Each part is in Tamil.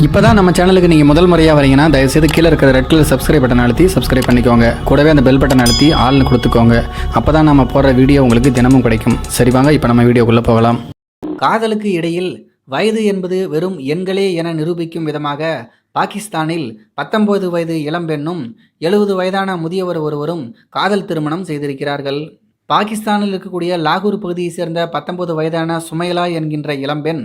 இப்போதான் நம்ம சேனலுக்கு நீங்கள் முதல் முறையாக வரீங்கன்னா தயவுசெய்து கீழே இருக்கிற ரெட் கலர் சப்ஸ்கிரைப் பட்டன் அழுத்தி சப்ஸ்கிரைப் பண்ணிக்கோங்க. கூடவே அந்த பெல் பட்டன் அழுத்தி ஆள்னு கொடுத்துக்கோங்க. அப்போ தான் நம்ம போடுற வீடியோ உங்களுக்கு தினமும் கிடைக்கும். சரி வாங்க இப்போ நம்ம வீடியோக்குள்ளே போகலாம். காதலுக்கு இடையில் வயது என்பது வெறும் எண்களே என நிரூபிக்கும் விதமாக பாகிஸ்தானில் 19 வயது இளம்பெண்ணும் 70 வயதான முதியவர் ஒருவரும் காதல் திருமணம் செய்திருக்கிறார்கள். பாகிஸ்தானில் இருக்கக்கூடிய லாகூர் பகுதியை சேர்ந்த 19 வயதான சுமைலா என்கின்ற இளம்பெண்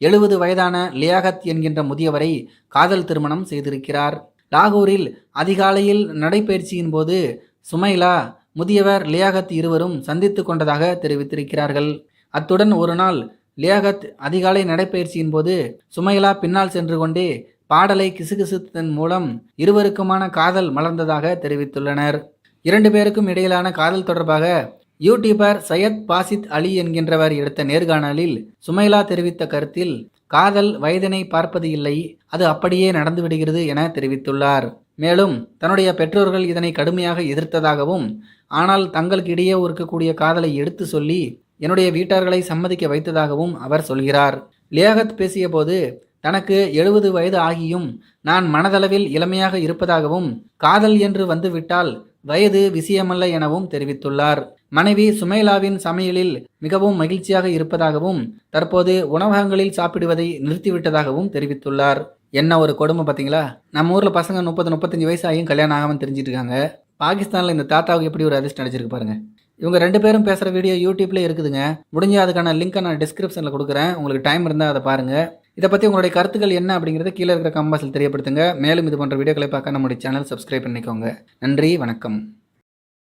70 வயதான லியாகத் என்கின்ற முதியவரை காதல் திருமணம் செய்திருக்கிறார். லாகூரில் அதிகாலையில் நடைபயிற்சியின் போது சுமைலா, முதியவர் லியாகத் இருவரும் சந்தித்து கொண்டதாக தெரிவித்திருக்கிறார்கள். அத்துடன் ஒரு நாள் லியாகத் அதிகாலை நடைபயிற்சியின் போது சுமைலா பின்னால் சென்று கொண்டே பாடலை கிசுகிசுத்தன் மூலம் இருவருக்குமான காதல் மலர்ந்ததாக தெரிவித்துள்ளனர். 2 பேருக்கும் இடையிலான காதல் தொடர்பாக யூடியூபர் சையத் பாசித் அலி என்கின்றவர் எடுத்த நேர்காணலில் சுமைலா தெரிவித்த கருத்தில், காதல் வயதினை பார்ப்பது இல்லை, அது அப்படியே நடந்துவிடுகிறது என தெரிவித்துள்ளார். மேலும் தன்னுடைய பெற்றோர்கள் இதனை கடுமையாக எதிர்த்ததாகவும், ஆனால் தங்களுக்கு இடையே இருக்கக்கூடிய காதலை எடுத்து சொல்லி என்னுடைய வீட்டார்களை சம்மதிக்க வைத்ததாகவும் அவர் சொல்கிறார். லியாகத் பேசிய போது தனக்கு 70 வயது ஆகியும் நான் மனதளவில் இளமையாக இருப்பதாகவும், காதல் என்று வந்துவிட்டால் வயது விஷயமல்ல எனவும் தெரிவித்துள்ளார். மனைவி சுமைலாவின் சமையலில் மிகவும் மகிழ்ச்சியாக இருப்பதாகவும், தற்போது உணவகங்களில் சாப்பிடுவதை நிறுத்திவிட்டதாகவும் தெரிவித்துள்ளார். என்ன ஒரு கொடுமை பார்த்தீங்களா? நம்ம ஊரில் பசங்க 30-35 வயசு ஆகியும் கல்யாணம் ஆகாமல் தெரிஞ்சிட்டு இருக்காங்க. பாகிஸ்தானில் இந்த தாத்தாவுக்கு எப்படி ஒரு அதிர்ஷ்டம் அடிச்சிருக்கு பாருங்க. இவங்க 2 பேரும் பேசுகிற வீடியோ யூடியூப்ல இருக்குதுங்க. முடிஞ்ச அதுக்கான லிங்க்கை நான் டிஸ்கிரிப்ஷனில் கொடுக்குறேன். உங்களுக்கு டைம் இருந்தால் அதை பாருங்கள். இதை பற்றி உங்களுடைய கருத்துக்கள் என்ன அப்படிங்கிறத கீழே இருக்கிற கமெண்ட்ஸில் தெரியப்படுத்துங்க. மேலும் இது போன்ற வீடியோக்களை பார்க்க நம்முடைய சேனல் சப்ஸ்கிரைப் பண்ணிக்கோங்க. நன்றி, வணக்கம்.